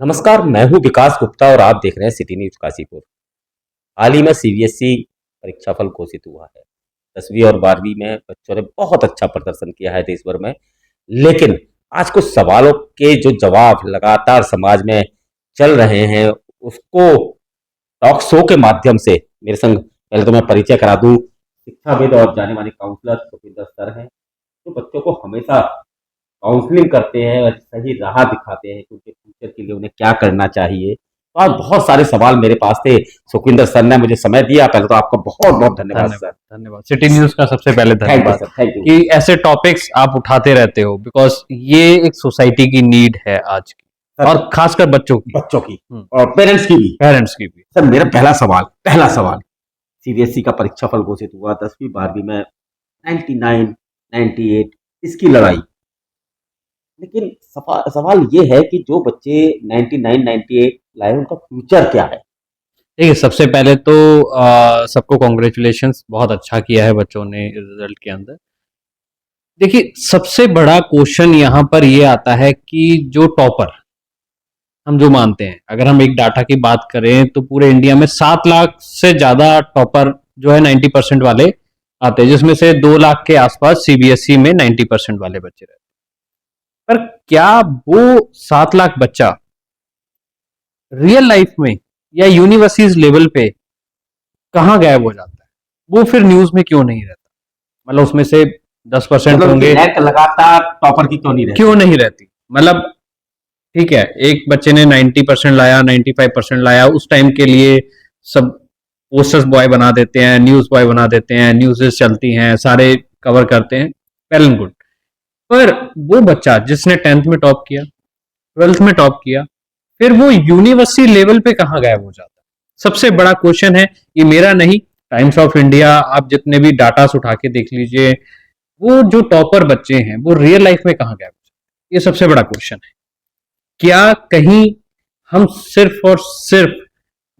नमस्कार, मैं हूँ विकास गुप्ता और आप देख रहे हैं सिटी न्यूज़ काशीपुर। हाल ही में सीबीएसई परीक्षाफल घोषित हुआ है। 10वीं और 12वीं में बच्चों ने बहुत अच्छा प्रदर्शन किया है देश भर में। लेकिन आज कुछ सवालों के जो जवाब लगातार समाज में चल रहे हैं, उसको टॉक शो के माध्यम से मेरे संग पहले तो मैं परिचय करा दूँ, शिक्षाविद और जाने-माने काउंसलर सुखविंदर सर हैं, जो बच्चों को हमेशा काउंसलिंग करते हैं और सही राह दिखाते हैं कि उनके फ्यूचर के लिए उन्हें क्या करना चाहिए। तो आज बहुत सारे सवाल मेरे पास थे। सुखविंदर सर ने मुझे समय दिया, पहले तो आपका बहुत-बहुत धन्यवाद सर। धन्यवाद सिटी न्यूज का सबसे पहले थैंक यू धन्यवाद सर, थैंक यू। कि ऐसे टॉपिक्स आप उठाते रहते हो, बिकॉज ये एक सोसाइटी की नीड है आज की, और खासकर बच्चों की और पेरेंट्स की भी। सर मेरा पहला सवाल सीबीएसई का परीक्षाफल घोषित हुआ 10वीं 12वीं में 99, 98 इसकी लड़ाई। लेकिन सवाल ये है कि जो बच्चे 99, 98 लाए उनका फ्यूचर क्या है? देखिए, सबसे पहले तो सबको कॉन्ग्रेचुलेशंस, बहुत अच्छा किया है बच्चों ने रिजल्ट के अंदर। देखिए, सबसे बड़ा क्वेश्चन यहाँ पर ये आता है कि जो टॉपर हम जो मानते हैं, अगर हम एक डाटा की बात करें तो पूरे इंडिया में 7 लाख से ज्यादा टॉपर जो है 90% वाले आते हैं, जिसमें से 2 लाख के आसपास सीबीएसई में 90% वाले बच्चे रहते हैं। पर क्या वो 7 लाख बच्चा रियल लाइफ में या यूनिवर्सिटीज लेवल पे कहाँ गायब हो जाता है? वो फिर न्यूज में क्यों नहीं रहता? मतलब उसमें से 10% होंगे, रैंक लगातार टॉपर की क्यों नहीं रहती? मतलब ठीक है, एक बच्चे ने 90% लाया, 95% लाया, उस टाइम के लिए सब पोस्टर्स बॉय बना देते हैं, न्यूज बॉय बना देते हैं, न्यूज़ेस चलती हैं, सारे कवर करते हैं, वेल एंड गुड। पर वो बच्चा जिसने 10th में टॉप किया, 12th में टॉप किया, फिर वो यूनिवर्सिटी लेवल पे कहाँ गायब हो जाता है? सबसे बड़ा क्वेश्चन है। ये मेरा नहीं, टाइम्स ऑफ इंडिया, आप जितने भी डाटा उठा के देख लीजिए, वो जो टॉपर बच्चे हैं वो रियल लाइफ में कहाँ गायब हो जाते हैं? ये सबसे बड़ा क्वेश्चन है। क्या कहीं हम सिर्फ और सिर्फ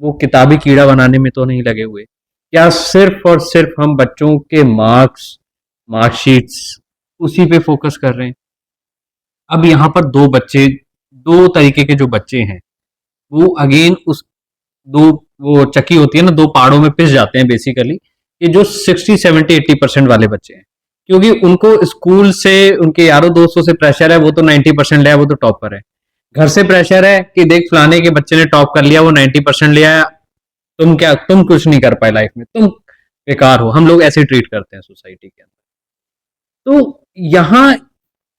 वो किताबी कीड़ा बनाने में तो नहीं लगे हुए? क्या सिर्फ और सिर्फ हम बच्चों के मार्कशीट्स उसी पे फोकस कर रहे हैं? अब यहाँ पर दो तरीके के जो बच्चे हैं, वो अगेन उस दो वो चक्की होती है ना, दो पहाड़ों में पिस जाते हैं बेसिकली। ये जो 60, 70, 80% वाले बच्चे हैं, क्योंकि उनको स्कूल से, उनके यारों दोस्तों से प्रेशर है, वो तो 90% ले आया, वो तो टॉपर है। घर से प्रेशर है कि देख फलाने के बच्चे ने टॉप कर लिया, वो 90% ले आया, तुम कुछ नहीं कर पाए लाइफ में, तुम बेकार हो। हम लोग ऐसे ट्रीट करते हैं सोसाइटी के अंदर। तो यहाँ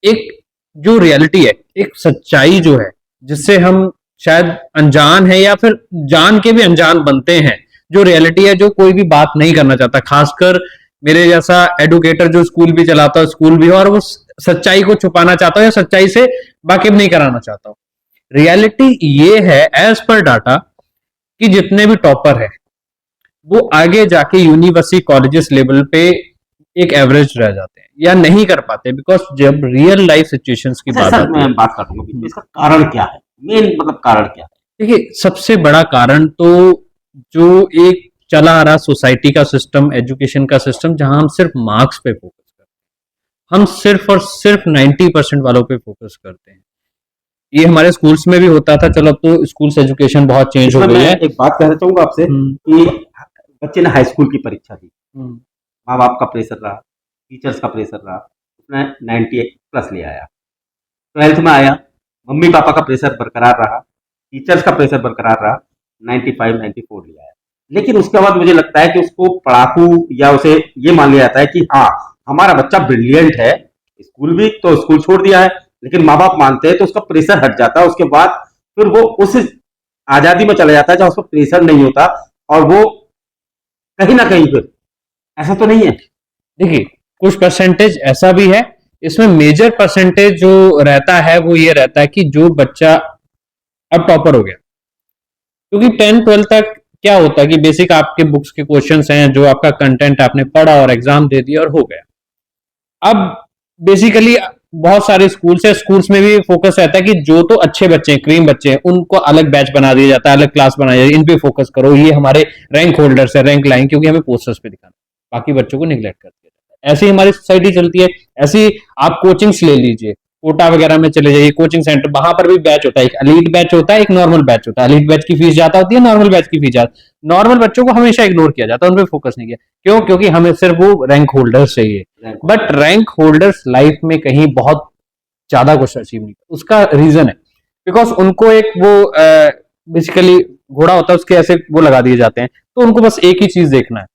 एक जो रियलिटी है, एक सच्चाई जो है, जिससे हम शायद अनजान है या फिर जान के भी अनजान बनते हैं, जो रियलिटी है, जो कोई भी बात नहीं करना चाहता, खासकर मेरे जैसा एडुकेटर जो स्कूल भी चलाता है, स्कूल भी, और वो सच्चाई को छुपाना चाहता है या सच्चाई से वाकिफ नहीं कराना चाहता हूं। रियलिटी ये है, एज पर डाटा, कि जितने भी टॉपर है वो आगे जाके यूनिवर्सिटी कॉलेजेस लेवल पे एक एवरेज रह जाते हैं या नहीं कर पाते, बिकॉज जब रियल लाइफ सिचुएशंस की बात आती है। मैं बात करूंगा, इसका कारण क्या है? मेन मतलब कारण क्या है? देखिए, सबसे बड़ा कारण तो जो एक चला आ रहा सोसाइटी का सिस्टम, एजुकेशन का सिस्टम, जहां हम सिर्फ मार्क्स पे फोकस करते हैं, हम सिर्फ और सिर्फ 90% वालों पे फोकस करते हैं। ये हमारे स्कूल्स में भी होता था, चलो अब तो स्कूल्स एजुकेशन बहुत चेंज हो गई है। एक बात कहना चाहूंगा आपसे कि बच्चे ने हाई स्कूल की परीक्षा दी, माँ बाप का प्रेशर रहा, टीचर्स का प्रेशर रहा, उसने 98+ ले आया। 12th में आया, मम्मी पापा का प्रेशर बरकरार रहा, टीचर्स का प्रेशर बरकरार रहा, 95, 94 ले आया। लेकिन उसके बाद मुझे लगता है कि उसको पढ़ाकू, या उसे ये मान लिया जाता है कि हाँ हमारा बच्चा ब्रिलियंट है, स्कूल भी तो स्कूल छोड़ दिया है, लेकिन माँ बाप मानते हैं तो उसका प्रेशर हट जाता है। उसके बाद फिर वो उस आजादी में चला जाता है जहां उसको प्रेशर नहीं होता, और वो कहीं ना कहीं फिर ऐसा तो नहीं है। देखिए, कुछ परसेंटेज ऐसा भी है, इसमें मेजर परसेंटेज जो रहता है वो ये रहता है कि जो बच्चा अब टॉपर हो गया, क्योंकि 10th 12th तक क्या होता है कि बेसिक आपके बुक्स के क्वेश्चंस हैं, जो आपका कंटेंट आपने पढ़ा और एग्जाम दे दिया और हो गया। अब बेसिकली बहुत सारे स्कूल्स में भी फोकस रहता है कि जो तो अच्छे बच्चे हैं, क्रीम बच्चे हैं, उनको अलग बैच बना दिया जाता है, अलग क्लास बनाई जाती है, इन पे फोकस करो, ये हमारे रैंक होल्डर्स है, रैंक लाइन, क्योंकि हमें पोस्टर्स पे दिखाना, बाकी बच्चों को निगलेक्ट कर दिया जाता है। ऐसी हमारी सोसाइटी चलती है। ऐसी आप कोचिंग्स ले लीजिए, कोटा वगैरह में चले जाइए, कोचिंग सेंटर, वहां पर भी बैच होता है, एक एलीट बैच होता है, एक नॉर्मल बैच होता है। एलीट बैच की फीस ज्यादा होती है, नॉर्मल बैच की फीस ज्यादा। नॉर्मल बच्चों को हमेशा इग्नोर किया जाता है, उन पर फोकस नहीं किया। क्यों? क्योंकि हमें सिर्फ वो रैंक होल्डर्स चाहिए। बट रैंक होल्डर्स लाइफ में कहीं बहुत ज्यादा कुछ अचीव नहीं, उसका रीजन है बिकॉज उनको एक वो बेसिकली घोड़ा होता है, उसके ऐसे वो लगा दिए जाते हैं, तो उनको बस एक ही चीज देखना है,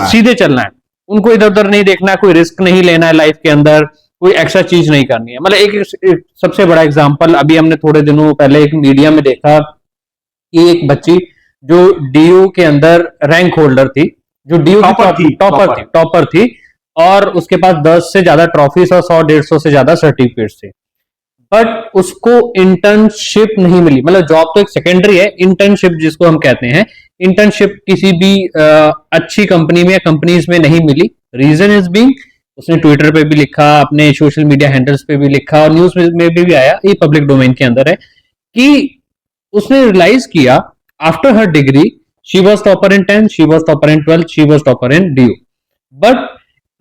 सीधे चलना है। उनको इधर उधर नहीं देखना है, कोई रिस्क नहीं लेना है लाइफ के अंदर, कोई एक्स्ट्रा चीज नहीं करनी है। मतलब एक सबसे बड़ा एग्जांपल अभी हमने थोड़े दिनों पहले एक मीडिया में देखा कि एक बच्ची जो डीयू के अंदर रैंक होल्डर थी, जो डीयू की टॉपर थी, और उसके पास 10 से ज्यादा ट्रॉफीज और 100-150 से ज्यादा सर्टिफिकेट्स थे, बट उसको इंटर्नशिप नहीं मिली। मतलब जॉब तो एक सेकेंडरी है, इंटर्नशिप जिसको हम कहते हैं, इंटर्नशिप किसी भी अच्छी कंपनी में या कंपनीज में नहीं मिली। रीजन इज बीइंग, उसने ट्विटर पे भी लिखा, अपने सोशल मीडिया हैंडल्स पे भी लिखा, और न्यूज में भी आया, ये पब्लिक डोमेन के अंदर है, कि उसने रियलाइज किया after her degree she was topper in 10, she was topper in 12, she was topper in DU, but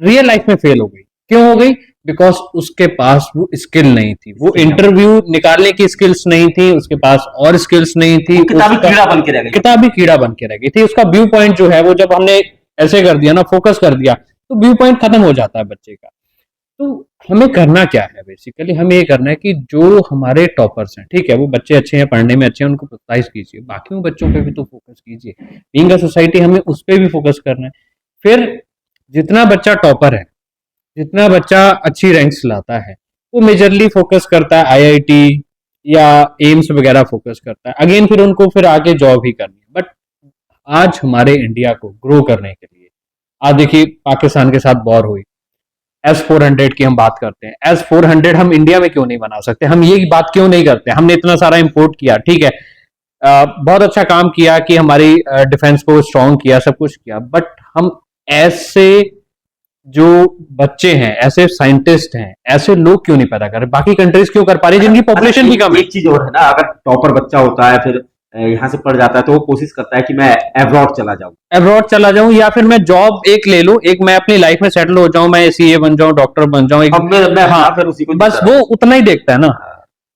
real life में फेल हो गई। क्यों हो गई? बिकॉज उसके पास वो स्किल नहीं थी, वो इंटरव्यू निकालने की स्किल्स नहीं थी, उसके पास और स्किल्स नहीं थी, किताबी कीड़ा बन के रह गई, किताबी कीड़ा बन के रह गई थी। उसका व्यू पॉइंट जो है वो जब हमने ऐसे कर दिया ना, फोकस कर दिया, तो व्यू पॉइंट खत्म हो जाता है बच्चे का। तो हमें करना क्या है? बेसिकली हमें ये करना है कि जो हमारे टॉपर्स हैं, ठीक है, वो बच्चे अच्छे हैं, पढ़ने में अच्छे हैं, उनको प्रोत्साहित कीजिए, बाकी बच्चों पे भी तो फोकस कीजिए। बीइंग अ सोसाइटी हमें उस पर भी फोकस करना है। फिर जितना बच्चा टॉपर है, जितना बच्चा अच्छी रैंक्स लाता है, वो मेजरली फोकस करता है आईआईटी या एम्स वगैरह फोकस करता है। अगेन फिर उनको फिर आगे जॉब ही करनी है। बट आज हमारे इंडिया को ग्रो करने के लिए, आज देखिए पाकिस्तान के साथ वॉर हुई, S-400 की हम बात करते हैं, S-400 हम इंडिया में क्यों नहीं बना सकते? हम ये बात क्यों नहीं करते? हमने इतना सारा इंपोर्ट किया, ठीक है, बहुत अच्छा काम किया कि हमारी डिफेंस को स्ट्रॉन्ग किया, सब कुछ किया, बट हम ऐसे जो बच्चे हैं, ऐसे साइंटिस्ट हैं, ऐसे लोग क्यों नहीं पैदा कर रहे? बाकी कंट्रीज क्यों कर पा रही है जिनकी पॉपुलेशन भी कम है? एक चीज और है ना, अगर टॉपर बच्चा होता है, फिर यहाँ से पढ़ जाता है, तो वो कोशिश करता है कि मैं अब्रॉड चला जाऊं, या फिर मैं जॉब एक ले लूं, एक मैं अपनी लाइफ में सेटल हो जाऊं, मैं सीए बन जाऊं, डॉक्टर बन जाऊं, हाँ, फिर उसी को बस वो उतना ही देखता है ना।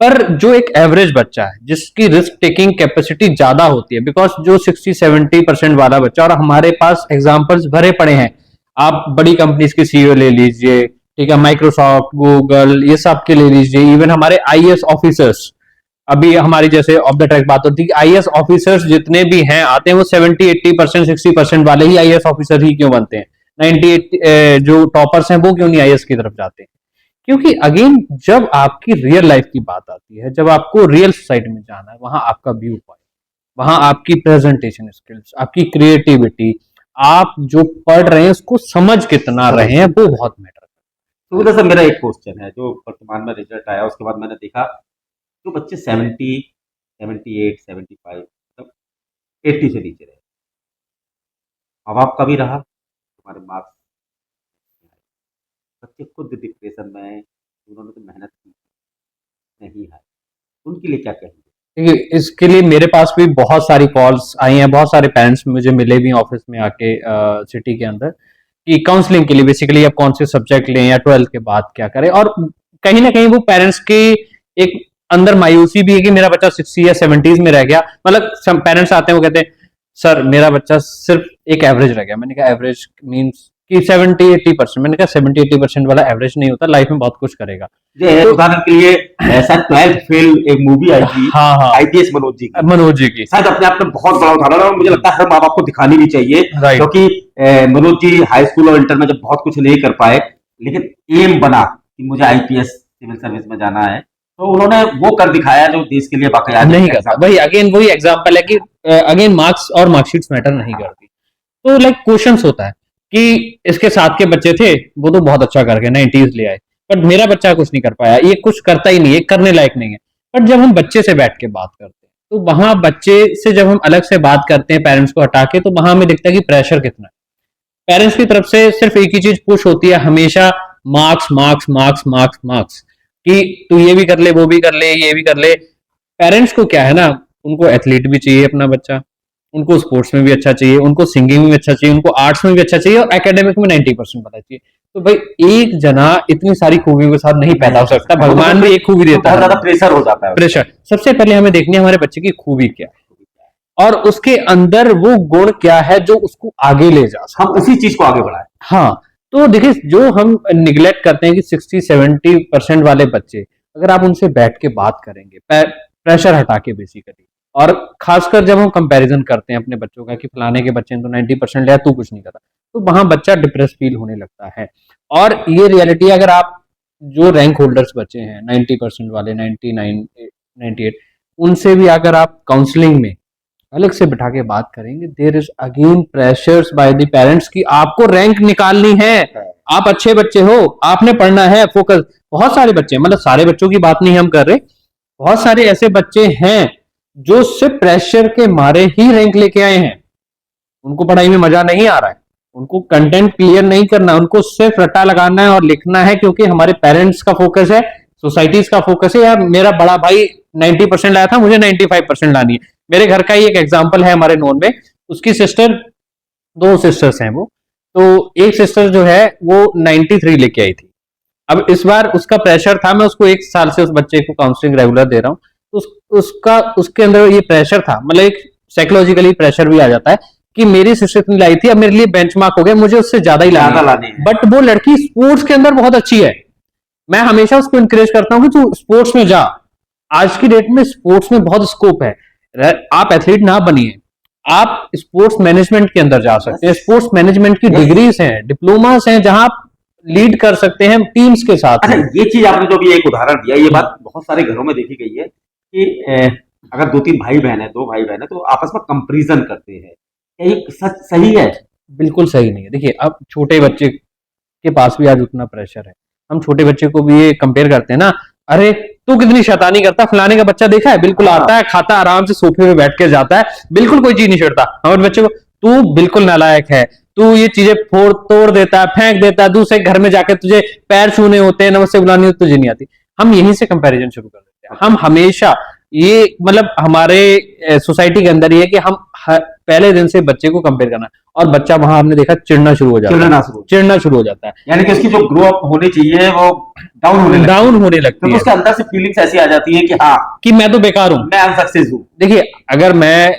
पर जो एक एवरेज बच्चा है, जिसकी रिस्क टेकिंग कैपेसिटी ज्यादा होती है, बिकॉज जो 60-70% वाला बच्चा, और हमारे पास एग्जाम्पल्स भरे पड़े हैं, आप बड़ी कंपनीज के सीईओ ले लीजिए, ठीक है, माइक्रोसॉफ्ट, गूगल, ये सब के ले लीजिए, इवन हमारे आईएएस ऑफिसर्स, अभी हमारी जैसे ऑफ द ट्रैक बात होती है, आईएएस ऑफिसर्स जितने भी हैं आते हैं, वो 70-80%, 60% वाले ही आईएएस ऑफिसर ही क्यों बनते हैं? 98 जो टॉपर्स हैं वो क्यों नहीं आईएएस की तरफ जाते हैं? क्योंकि अगेन जब आपकी रियल लाइफ की बात आती है, जब आपको रियल सोसाइटी में जाना है, वहां आपका व्यू पॉइंट, वहां आपकी प्रेजेंटेशन स्किल्स, आपकी क्रिएटिविटी, आप जो पढ़ रहे हैं उसको समझ कितना रहे हैं, वो बहुत मैटर करता है। तो सर मेरा एक क्वेश्चन है, जो वर्तमान में रिजल्ट आया उसके बाद मैंने देखा जो बच्चे 70, 78, 75, मतलब 80 से नीचे रहे, अब आपका भी रहा, तुम्हारे मार्क्स, बच्चे खुद डिप्रेशन में, उन्होंने तो मेहनत की नहीं है, उनके लिए क्या कहेंगे? देखिए, इसके लिए मेरे पास भी बहुत सारी कॉल्स आई हैं, बहुत सारे पेरेंट्स मुझे मिले भी ऑफिस में आके सिटी के अंदर, कि काउंसलिंग के लिए बेसिकली आप कौन से सब्जेक्ट लें या 12th के बाद क्या करें। और कहीं ना कहीं वो पेरेंट्स की एक अंदर मायूसी भी है कि मेरा बच्चा 60 या 70s में रह गया। मतलब पेरेंट्स आते हैं, वो कहते हैं सर मेरा बच्चा सिर्फ एक एवरेज रह गया। मैंने कहा एवरेज मींस कि 70-80%। मैंने कहा 70-80% वाला एवरेज नहीं होता, लाइफ में बहुत कुछ करेगा। तो उदाहरण के लिए ऐसा 12th फेल एक मूवी आई थी, हाँ, आईपीएस मनोज जी की, शायद अपने आप में बहुत बड़ा उदाहरण है, और मुझे लगता है हर माँ बाप को दिखानी भी चाहिए, क्योंकि मनोज जी हाई स्कूल और इंटर में जब बहुत कुछ नहीं कर पाए, लेकिन एम बना कि मुझे आईपीएस सिविल सर्विस में जाना है, तो उन्होंने वो कर दिखाया जो देश के लिए बाकायदा नहीं करता। वही अगेन वही एग्जांपल है कि अगेन मार्क्स और मार्कशीट्स मैटर नहीं करती। तो लाइक क्वेश्चंस होता है कि इसके साथ के बच्चे थे, वो तो बहुत अच्छा कर गए, 90s ले आए, बट मेरा बच्चा कुछ नहीं कर पाया, ये कुछ करता ही नहीं है, करने लायक नहीं है। बट जब हम बच्चे से बैठ के बात करते हैं, तो वहां बच्चे से जब हम अलग से बात करते हैं पेरेंट्स को हटा के, तो वहां हमें दिखता है कि प्रेशर कितना है। पेरेंट्स की तरफ से सिर्फ एक ही चीज पुश होती है हमेशा, marks marks marks marks marks, कि तू ये भी कर ले, वो भी कर ले, ये भी कर ले। पेरेंट्स को क्या है ना, उनको एथलीट भी चाहिए अपना बच्चा, उनको स्पोर्ट्स में भी अच्छा चाहिए, उनको सिंगिंग में भी अच्छा चाहिए, उनको आर्ट्स में भी अच्छा चाहिए, और एकेडमिक में 90% बना चाहिए। तो भाई एक जना इतनी सारी खूबियों के साथ नहीं पैदा हो सकता, भगवान भी एक खूबी देता बहुत है। ज्यादा प्रेशर हो जाता है प्रेशर, सबसे पहले हमें देखनी है हमारे बच्चे की खूबी क्या है और उसके अंदर वो गुण क्या है जो उसको आगे ले जा सकता है। हम उसी चीज को आगे बढ़ाएं। हाँ, तो देखिए जो हम निग्लेक्ट करते हैं कि 60-70% वाले बच्चे, अगर आप उनसे बैठ के बात करेंगे प्रेशर हटा के बेसिकली, और खासकर जब हम कंपैरिजन करते हैं अपने बच्चों का कि फलाने के बच्चे ने तो 90% लिया, तू कुछ नहीं करा, तो वहां बच्चा डिप्रेस फील होने लगता है। और ये रियलिटी, अगर आप जो रैंक होल्डर्स बच्चे हैं 90% वाले, 99, 98, उनसे भी अगर आप काउंसलिंग में अलग से बिठा के बात करेंगे, there is again pressures by the parents कि आपको रैंक निकालनी है, आप अच्छे बच्चे हो, आपने पढ़ना है, फोकस। बहुत सारे बच्चे, मतलब सारे बच्चों की बात नहीं हम कर रहे, बहुत सारे ऐसे बच्चे हैं जो सिर्फ प्रेशर के मारे ही रैंक लेके आए हैं। उनको पढ़ाई में मजा नहीं आ रहा है, उनको कंटेंट क्लियर नहीं करना, उनको सिर्फ रट्टा लगाना है और लिखना है, क्योंकि हमारे पेरेंट्स का फोकस है, सोसाइटीज का फोकस है, यार मेरा बड़ा भाई 90% लाया था, मुझे 95% लानी है। मेरे घर का ही एक एग्जाम्पल है हमारे नोन में, उसकी सिस्टर, 2 सिस्टर्स हैं वो, तो एक सिस्टर जो है वो 93 लेके आई थी। अब इस बार उसका प्रेशर था, मैं उसको 1 साल से उस बच्चे को काउंसलिंग रेगुलर दे रहा हूँ, तो उसके अंदर ये प्रेशर था, मतलब एक साइकोलॉजिकली प्रेशर भी आ जाता है कि मेरी सिस्टर इतनी लाई थी, अब मेरे लिए बेंचमार्क हो गया, मुझे उससे ज्यादा ही लानी है। बट वो लड़की स्पोर्ट्स के अंदर बहुत अच्छी है, मैं हमेशा उसको इंकरेज करता हूँ कि तू स्पोर्ट्स में जा। आज की डेट में स्पोर्ट्स में बहुत स्कोप है, आप एथलीट ना बनिए, आप स्पोर्ट्स मैनेजमेंट के अंदर जा सकते हैं। स्पोर्ट्स मैनेजमेंट की डिग्रीज हैं, डिप्लोमास हैं, जहां आप लीड कर सकते हैं टीम्स के साथ। अच्छा, ये चीज आपने जो भी एक उदाहरण दिया, ये बात बहुत सारे घरों में देखी गई है कि अगर 2-3 भाई बहन है, 2 भाई बहन है, तो आपस में कंपैरिजन करते हैं। क्या ये सच सही है? बिल्कुल सही नहीं है। देखिए, अब छोटे बच्चे के पास भी आज उतना प्रेशर है, हम छोटे बच्चे को भी ये कंपेयर करते हैं ना, अरे तू कितनी शैतानी करता, फलाने का बच्चा देखा है, बिल्कुल आता है, खाता आराम से सोफे पे बैठ के जाता है, बिल्कुल कोई चीज नहीं छेड़ता। हमारे बच्चे को तू बिल्कुल नालायक है, तू ये चीजें फोड़ तोड़ देता है, फेंक देता है, दूसरे घर में जाके तुझे पैर छूने होते हैं, नमस्ते बुलानी होती, तुझे नहीं आती। हम यहीं से कंपैरिजन शुरू कर देते हैं। हम हमेशा ये, मतलब हमारे सोसाइटी के अंदर ये है कि हम पहले दिन से बच्चे को कंपेयर करना, और बच्चा वहां हमने देखा चिढ़ना शुरू हो जाता है, चिढ़ना शुरू हो जाता है, यानी कि उसकी जो ग्रो अप होनी चाहिए वो डाउन होने लगती है। तो उसके अंदर से फीलिंग्स ऐसी आ जाती है कि हाँ, कि मैं तो बेकार हूं, मैं अनसक्सेस हूं। देखिए, अगर मैं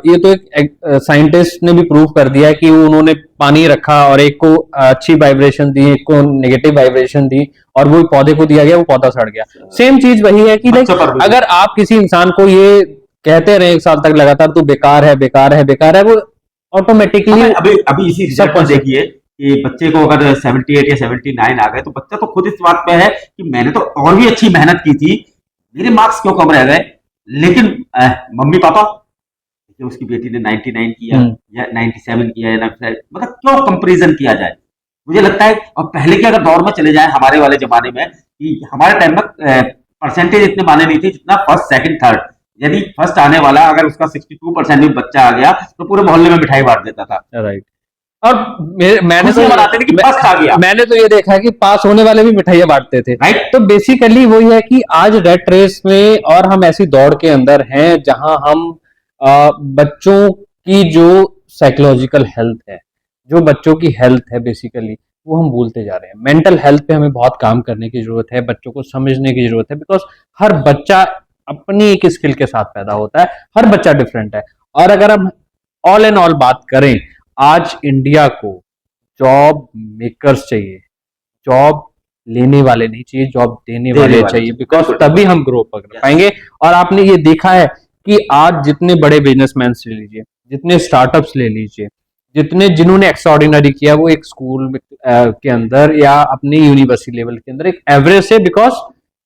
ये तो एक साइंटिस्ट ने भी प्रूव कर दिया है कि उन्होंने पानी रखा और एक को अच्छी वाइब्रेशन दी, एक को नेगेटिव वाइब्रेशन दी, और वो पौधे को दिया गया, वो पौधा सड़ गया। सेम चीज वही है कि अगर आप किसी इंसान को ये कहते रहे 1 साल तक लगातार, तू बेकार है, बेकार है, बेकार है, वो ऑटोमेटिकली अभी इसी सब पर देखिए कि बच्चे को अगर 78 या 79 आ गए, तो बच्चा तो खुद इस बात पे है कि मैंने तो और भी अच्छी मेहनत की थी, मेरे मार्क्स क्यों कम रह गए। लेकिन मम्मी पापा, उसकी बेटी ने 99 किया या 97 किया या 95, मतलब क्यों कंपैरिजन किया जाए। मुझे लगता है, और पहले के अगर दौर में चले जाए, हमारे वाले जमाने में, कि हमारे टाइम में परसेंटेज इतने माने नहीं थे जितना फर्स्ट, सेकंड, थर्ड। यदि फर्स्ट आने वाला अगर उसका 62% भी बच्चा आ गया, तो पूरे मोहल्ले में मिठाई बांट देता था। राइट। और मैंने तो बताते थे कि फर्स्ट आ गया। मैंने तो ये देखा है कि पास होने वाले भी मिठाइयां बांटते थे। राइट। तो बेसिकली वही है कि आज रेट रेस में, और हम ऐसी दौड़ के अंदर हैं जहां हम बच्चों की जो साइकोलॉजिकल हेल्थ है, जो बच्चों की हेल्थ है बेसिकली, वो हम भूलते जा रहे हैं। मेंटल हेल्थ पे हमें बहुत काम करने की जरूरत है, बच्चों को समझने की जरूरत है, बिकॉज हर बच्चा अपनी एक स्किल के साथ पैदा होता है, हर बच्चा डिफरेंट है। और अगर हम ऑल एंड ऑल बात करें, आज इंडिया को जॉब मेकर्स चाहिए, जॉब लेने वाले नहीं चाहिए, जॉब देने वाले चाहिए, बिकॉज तभी हम ग्रो कर पाएंगे। और आपने ये देखा है कि आज जितने बड़े बिजनेसमैन ले लीजिए, जितने स्टार्टअप्स ले लीजिए, जिन्होंने एक्स्ट्राऑर्डिनरी किया, वो एक स्कूल के अंदर या अपनी यूनिवर्सिटी लेवल के अंदर एक एवरेज से, बिकॉज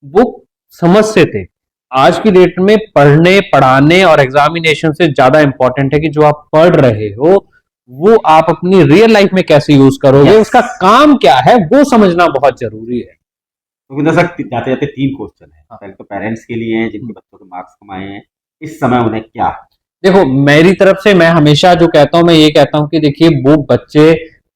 वो समझ से थे। आज की डेट में पढ़ने, पढ़ाने और एग्जामिनेशन से ज्यादा इंपॉर्टेंट है कि जो आप पढ़ रहे हो वो आप अपनी रियल लाइफ में कैसे यूज करोगे, उसका काम क्या है, वो समझना बहुत जरूरी है। तो जाते जाते 3 क्वेश्चन है। पहले तो पेरेंट्स के लिए हैं जिनके बच्चों के मार्क्स कम आए हैं, इस समय उन्हें क्या है? देखो, मेरी तरफ से मैं हमेशा जो कहता हूं, मैं ये कहता हूं कि देखिए, वो बच्चे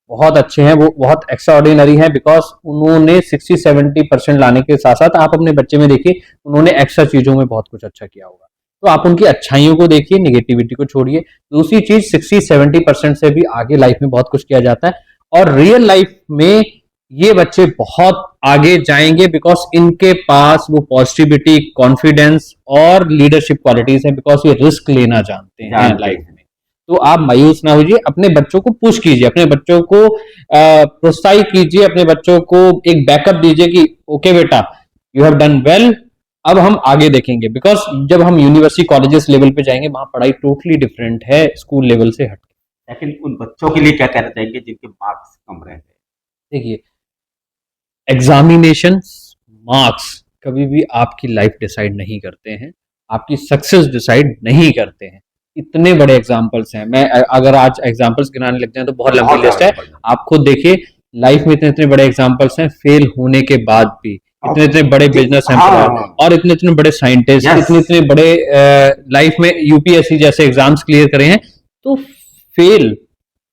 बहुत अच्छे हैं, वो बहुत एक्स्ट्राऑर्डिनरी हैं, बिकॉज उन्होंने 60-70% लाने के साथ साथ, आप अपने बच्चे में देखिए, उन्होंने एक्स्ट्रा चीजों में बहुत कुछ अच्छा किया होगा। तो आप उनकी अच्छाइयों को देखिए, निगेटिविटी को छोड़िए। दूसरी चीज, 60-70% से भी आगे लाइफ में बहुत कुछ किया जाता है, और रियल लाइफ में ये बच्चे बहुत आगे जाएंगे, बिकॉज इनके पास वो पॉजिटिविटी, कॉन्फिडेंस और लीडरशिप क्वालिटीज है, बिकॉज ये रिस्क लेना जानते हैं लाइफ में। तो आप मायूस ना होइए, अपने बच्चों को पुश कीजिए, अपने बच्चों को प्रोत्साहित कीजिए, अपने बच्चों को एक बैकअप दीजिए कि ओके बेटा, यू हैव डन वेल, अब हम आगे देखेंगे। बिकॉज जब हम यूनिवर्सिटी कॉलेजेस लेवल पे जाएंगे, वहां पढ़ाई टोटली डिफरेंट है स्कूल लेवल से हट। लेकिन उन बच्चों के लिए क्या कहना चाहेंगे जिनके मार्क्स कम रहे हैं? देखिए, एग्जामिनेशन, मार्क्स कभी भी आपकी लाइफ डिसाइड नहीं करते हैं, आपकी सक्सेस डिसाइड नहीं करते हैं। इतने बड़े एग्जाम्पल्स हैं, मैं अगर आज एग्जाम्पल्स गिनाने लग जाए तो बहुत लंबी लिस्ट है। आप खुद देखिए, लाइफ में इतने इतने बड़े एग्जाम्पल्स हैं, फेल होने के बाद भी इतने इतने बड़े बिजनेस एम्प्लॉयर और इतने इतने बड़े साइंटिस्ट, इतने इतने बड़े लाइफ में यूपीएससी जैसे एग्जाम्स क्लियर करे हैं। तो फेल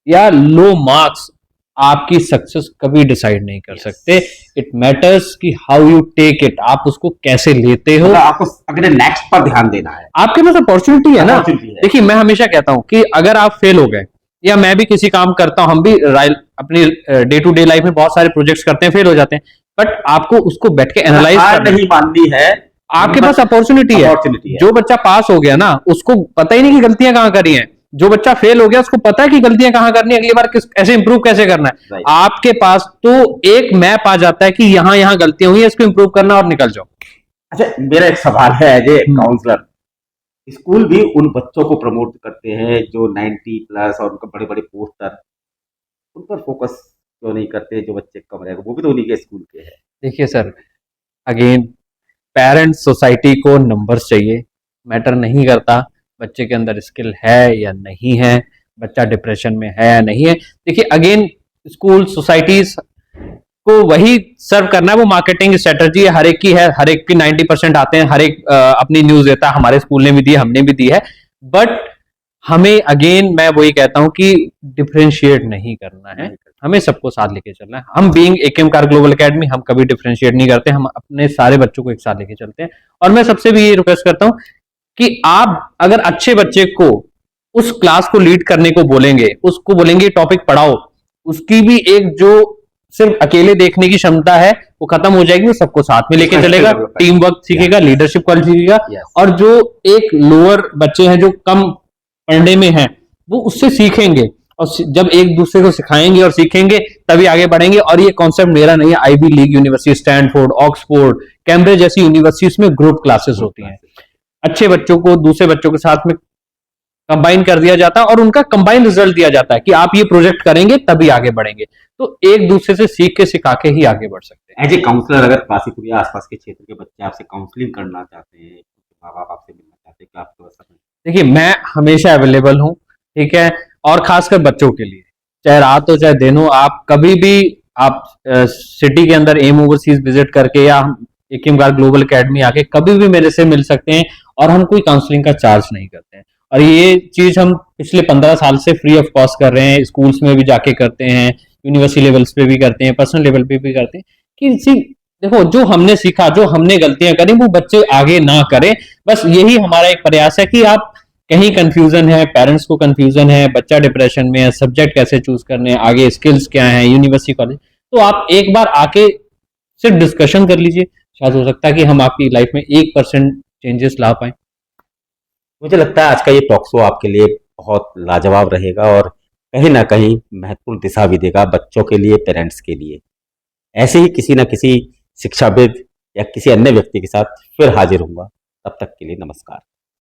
या लो मार्क्स आपकी सक्सेस कभी डिसाइड नहीं कर सकते। इट मैटर्स कि हाउ यू टेक इट, आप उसको कैसे लेते हो। आपको अगले नेक्स्ट पर ध्यान देना है, आपके पास अपॉर्चुनिटी है ना। देखिए, मैं हमेशा कहता हूं कि अगर आप फेल हो गए, या मैं भी किसी काम करता हूं, हम भी अपनी डे टू डे लाइफ में बहुत सारे प्रोजेक्ट्स करते हैं, फेल हो जाते हैं, बट आपको उसको बैठ के एनालाइज नहीं माननी है। आपके पास अपॉर्चुनिटी है। जो बच्चा पास हो गया ना, उसको पता ही नहीं कि गलतियां कहां करी हैं। जो बच्चा फेल हो गया, उसको पता है कि गलतियां कहां करनी है, अगली बार ऐसे इंप्रूव कैसे करना है। आपके पास तो एक मैप आ जाता है कि यहां यहां गलतियां हुई है, इसको इंप्रूव करना और निकल जाओ। अच्छा, मेरा एक सवाल है एज ए काउंसलर, स्कूल भी उन बच्चों को प्रमोट करते हैं जो 90 प्लस और उनका बड़े बड़े पोस्टर, उन पर फोकस क्यों नहीं करते जो बच्चे कम रहेगा? वो भी तो उन्हीं के स्कूल के हैं। देखिए सर, अगेन पेरेंट्स, सोसाइटी को नंबर्स चाहिए, मैटर नहीं करता बच्चे के अंदर स्किल है या नहीं है, बच्चा डिप्रेशन में है या नहीं है। देखिए, अगेन स्कूल, सोसाइटीज को वही सर्व करना है, वो मार्केटिंग स्ट्रेटजी है, हर एक की है, हर एक की 90% आते हैं, हर एक अपनी न्यूज देता है। हमारे स्कूल ने भी दी है, हमने भी दी है, बट हमें अगेन मैं वही कहता हूं कि डिफरेंशिएट नहीं करना है, हमें सबको साथ लेके चलना है। हम being AKM car global academy, हम कभी डिफरेंशिएट नहीं करते, हम अपने सारे बच्चों को एक साथ लेके चलते हैं। और मैं सबसे भी ये रिक्वेस्ट करता हूं कि आप अगर अच्छे बच्चे को उस क्लास को लीड करने को बोलेंगे, उसको बोलेंगे टॉपिक पढ़ाओ, उसकी भी एक जो सिर्फ अकेले देखने की क्षमता है वो खत्म हो जाएगी, वो सबको साथ में लेके चलेगा, टीम वर्क सीखेगा, लीडरशिप क्वालिटी सीखेगा। और जो एक लोअर बच्चे हैं जो कम पढ़ने में हैं, वो उससे सीखेंगे, और जब एक दूसरे को सिखाएंगे और सीखेंगे तभी आगे बढ़ेंगे। और ये कॉन्सेप्ट मेरा नहीं है, Ivy League university, Stanford, Oxford, Cambridge जैसी यूनिवर्सिटीज में ग्रुप क्लासेस होती हैं। अच्छे बच्चों को दूसरे बच्चों के साथ में कंबाइन कर दिया जाता है और उनका कंबाइन रिजल्ट दिया जाता है कि आप ये प्रोजेक्ट करेंगे तभी आगे बढ़ेंगे। तो एक दूसरे से सीख के सिखा के ही आगे बढ़ सकते हैं। एज ए काउंसलर, अगर काशीपुर या आसपास के क्षेत्र के बच्चे आपसे काउंसलिंग करना चाहते हैं, माँ बाप आपसे मिलना चाहते हैं, क्या आपको ऐसा? देखिए, मैं हमेशा अवेलेबल हूँ, ठीक है, और खासकर बच्चों के लिए, चाहे रात हो चाहे दिन हो, आप कभी भी आप सिटी के अंदर एम ओवरसीज विजिट करके या एकेएम कार ग्लोबल एकेडमी आके कभी भी मेरे से मिल सकते हैं, और हम कोई काउंसलिंग का चार्ज नहीं करते हैं। और ये चीज हम पिछले 15 साल से फ्री ऑफ कॉस्ट कर रहे हैं, स्कूल्स में भी जाके करते हैं, यूनिवर्सिटी लेवल्स पे भी करते हैं, पर्सनल लेवल पे भी करते हैं, कि देखो जो हमने सीखा, जो हमने गलतियां करी, वो बच्चे आगे ना करें। बस यही हमारा एक प्रयास है कि आप कहीं कंफ्यूजन है, पेरेंट्स को कंफ्यूजन है, बच्चा डिप्रेशन में है, सब्जेक्ट कैसे चूज करने हैं, आगे स्किल्स क्या है यूनिवर्सिटी कॉलेज, तो आप एक बार आके सिर्फ डिस्कशन कर लीजिए, शायद हो सकता है कि हम आपकी लाइफ में 1% चेंजेस ला पाए। मुझे लगता है आज का ये टॉक शो आपके लिए बहुत लाजवाब रहेगा और कहीं ना कहीं महत्वपूर्ण दिशा भी देगा बच्चों के लिए, पेरेंट्स के लिए। ऐसे ही किसी न किसी शिक्षाविद या किसी अन्य व्यक्ति के साथ फिर हाजिर होऊंगा। तब तक के लिए नमस्कार।